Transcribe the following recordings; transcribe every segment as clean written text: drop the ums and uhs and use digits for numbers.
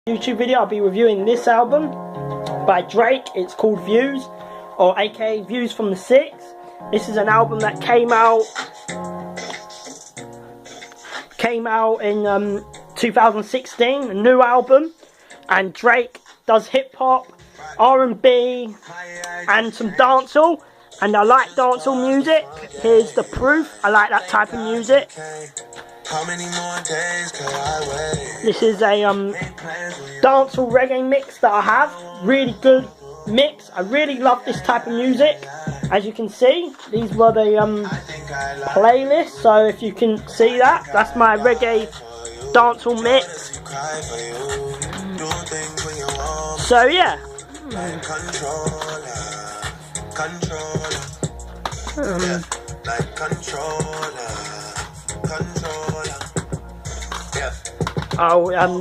YouTube video. I'll be reviewing this album by Drake. It's called Views, or aka Views from the Six. This is an album that came out in 2016, a new album, and Drake does hip hop, R&B, and some dancehall. And I like dancehall music. Here's the proof. I like that type of music. How many more days could I wait? This is a dancehall reggae mix that I have. Really good mix. I really love this type of music. As you can see, these were the playlists. So if you can see that, that's my reggae dancehall mix. So yeah.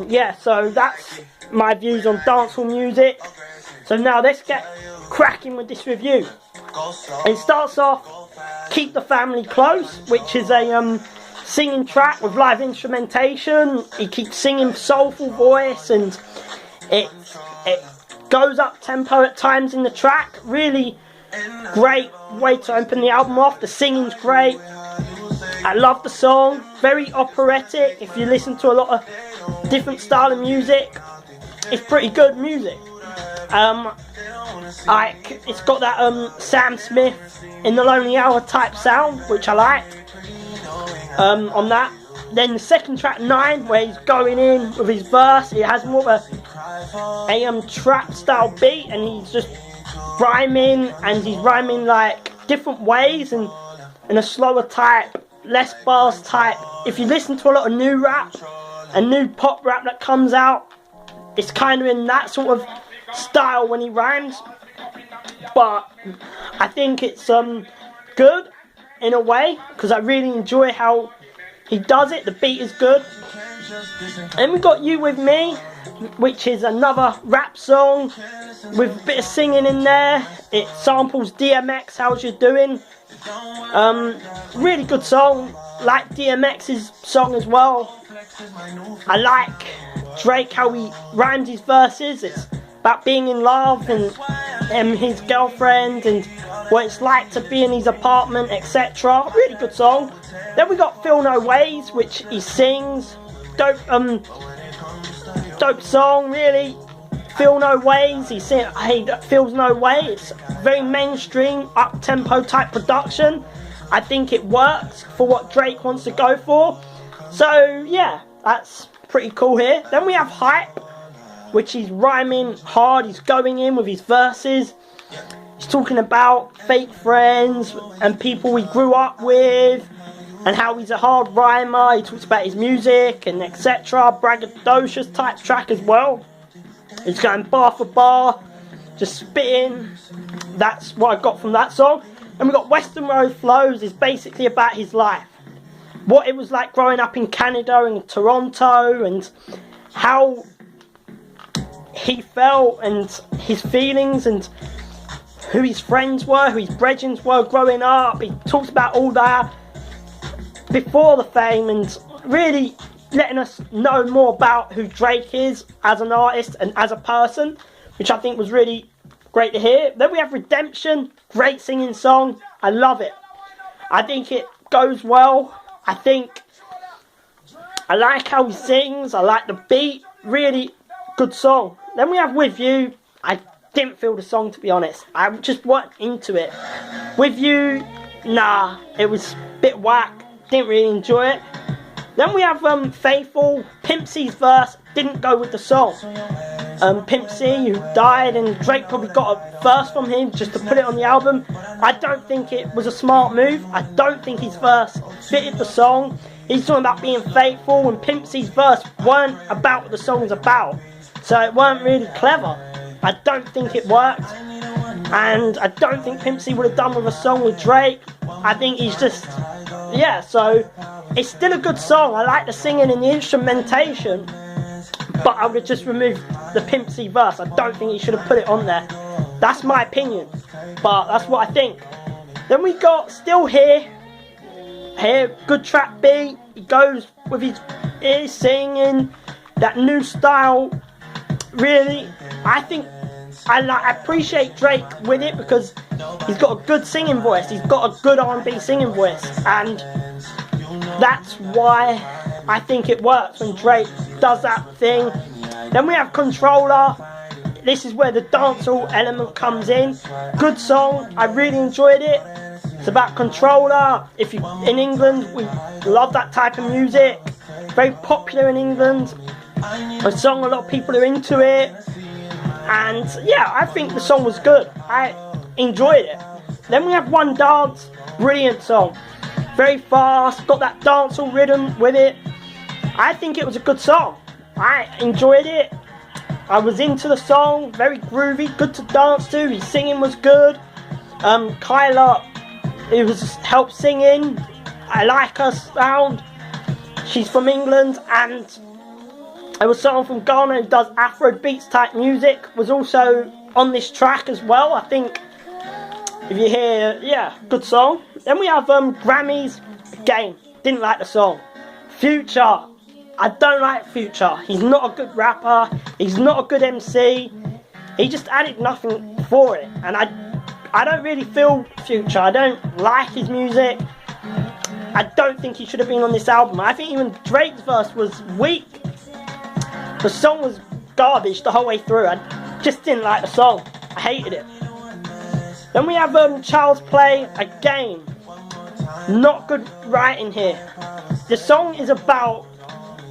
Yeah, so that's my views on dancehall music. So now let's get cracking with this review. It starts off Keep the Family Close, which is a singing track with live instrumentation. He keeps singing soulful voice, and it goes up tempo at times in the track. Really great way to open the album off. The singing's great. I love the song, very operatic. If you listen to a lot of different style of music, it's pretty good music. It's got that Sam Smith in the Lonely Hour type sound, which I like. On that, then the second track 9, where he's going in with his verse, it has more of a trap style beat, and he's just rhyming, and he's rhyming like different ways and in a slower type, less bars type. If you listen to a lot of new rap and new pop rap that comes out, it's kind of in that sort of style when he rhymes. But I think it's good in a way, because I really enjoy how he does it. The beat is good. And we got You With Me, which is another rap song with a bit of singing in there. It samples DMX, How's You Doing? Really good song. Like DMX's song as well. I like Drake, how he rhymes his verses. It's about being in love and his girlfriend and what it's like to be in his apartment, etc. Really good song. Then we got Feel No Ways, which he sings. Dope song, really. Feel No Ways, he feels no way. It's very mainstream, up-tempo type production. I think it works for what Drake wants to go for. So yeah, that's pretty cool here. Then we have Hype, which he's rhyming hard. He's going in with his verses. He's talking about fake friends and people we grew up with, and how he's a hard rhymer. He talks about his music and etc. Braggadocious type track as well. He's going bar for bar, just spitting. That's what I got from that song. And we got Western Road Flows, is basically about his life. What it was like growing up in Canada and Toronto, and how he felt and his feelings, and who his friends were, who his brethren were growing up. He talks about all that before the fame, and really letting us know more about who Drake is as an artist and as a person, which I think was really great to hear. Then we have Redemption, great singing song. I love it. I think it goes well. I like how he sings. I like the beat. Really good song. Then we have With You. I didn't feel the song, to be honest. I just wasn't into it. With You, nah, it was a bit whack. Didn't really enjoy it. Then we have Faithful. Pimp C's verse didn't go with the song. Pimp C, who died, and Drake probably got a verse from him just to put it on the album. I don't think it was a smart move. I don't think his verse fitted the song. He's talking about being faithful, and Pimp C's verse weren't about what the song's about. So it weren't really clever. I don't think it worked. And I don't think Pimp C would have done with a song with Drake. I think he's just... yeah, so it's still a good song. I like the singing and the instrumentation, but I would have just removed the Pimp C verse. I don't think he should have put it on there. That's my opinion, but that's what I think. Then we got Still Here, good trap beat. He goes with his singing, that new style really, I think I appreciate Drake with it because he's got a good singing voice. He's got a good R&B singing voice, and that's why I think it works when Drake does that thing. Then we have Controller. This is where the dancehall element comes in. Good song. I really enjoyed it. It's about Controller. If you in England, we love that type of music. Very popular in England. A song a lot of people are into it. And yeah, I think the song was good. I enjoyed it. Then we have One Dance. Brilliant song. Very fast. Got that dancehall rhythm with it. I think it was a good song. I enjoyed it. I was into the song. Very groovy. Good to dance to. His singing was good. Kyla, it was help singing. I like her sound. She's from England, and there was someone from Ghana who does Afro beats type music, was also on this track as well. I think if you hear, yeah, good song. Then we have Grammys. Again, didn't like the song. Future, I don't like Future. He's not a good rapper. He's not a good MC. He just added nothing for it, and I don't really feel Future. I don't like his music. I don't think he should have been on this album. I think even Drake's verse was weak. The song was garbage the whole way through. I just didn't like the song. I hated it. Then we have Child's Play. Again, not good writing here. The song is about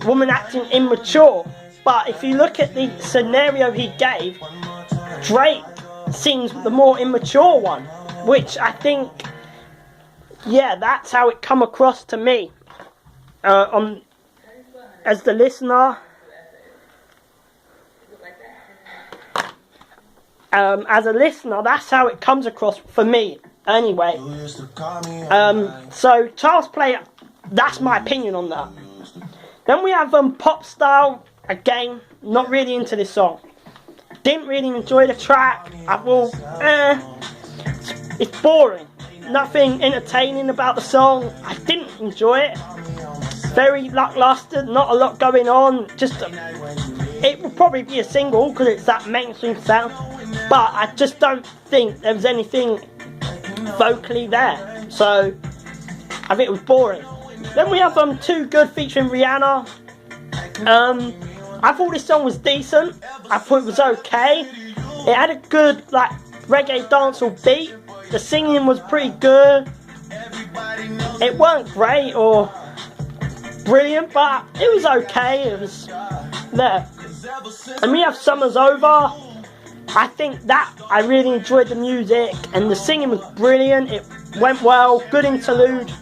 woman acting immature, but if you look at the scenario he gave, Drake seems the more immature one, which I think, yeah, that's how it come across to me as the listener. As a listener, that's how it comes across for me, anyway. So, Child's Play, that's my opinion on that. Then we have Pop Style. Again, not really into this song. Didn't really enjoy the track. I thought, it's boring. Nothing entertaining about the song. I didn't enjoy it. Very lackluster, not a lot going on. Just, it will probably be a single because it's that mainstream sound. But I just don't think there was anything vocally there. So, I think it was boring. Then we have Too Good featuring Rihanna. I thought this song was decent. I thought it was okay. It had a good like reggae dancehall beat. The singing was pretty good. It weren't great or brilliant, but it was okay. It was there. And we have Summer's Over. I think that I really enjoyed the music and the singing was brilliant. It went well. Good interlude.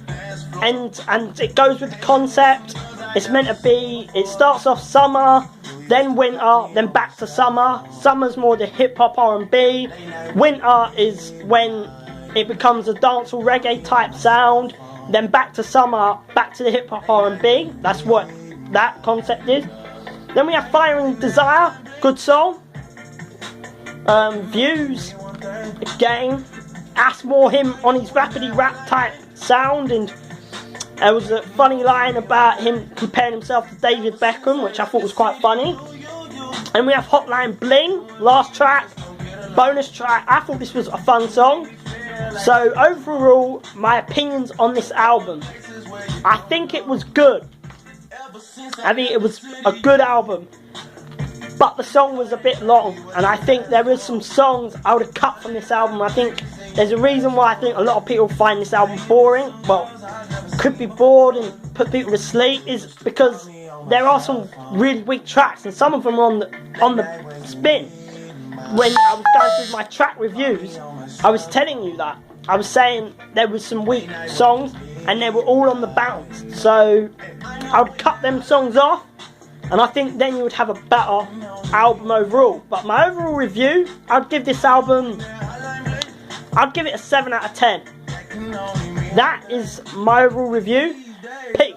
And it goes with the concept. It's meant to be, it starts off summer, then winter, then back to summer. Summer's more the hip-hop R&B. Winter is when it becomes a dancehall reggae type sound. Then back to summer, back to the hip-hop R&B. That's what that concept is. Then we have Fire and Desire, good song. Views, again, ask more him on his rapidy rap type sound, and there was a funny line about him comparing himself to David Beckham, which I thought was quite funny. And we have Hotline Bling, last track, bonus track. I thought this was a fun song. So overall, my opinions on this album, I think it was good. I think it was a good album. But the song was a bit long, and I think there is some songs I would have cut from this album. I think there's a reason why I think a lot of people find this album boring. Well, could be bored and put people to sleep, is because there are some really weak tracks, and some of them are on the spin. When I was going through my track reviews, I was telling you that. I was saying there was some weak songs, and they were all on the bounce. So I would cut them songs off, and I think then you would have a better album overall. But my overall review, I'd give this album, I'd give it a 7 out of 10. That is my overall review. Peace.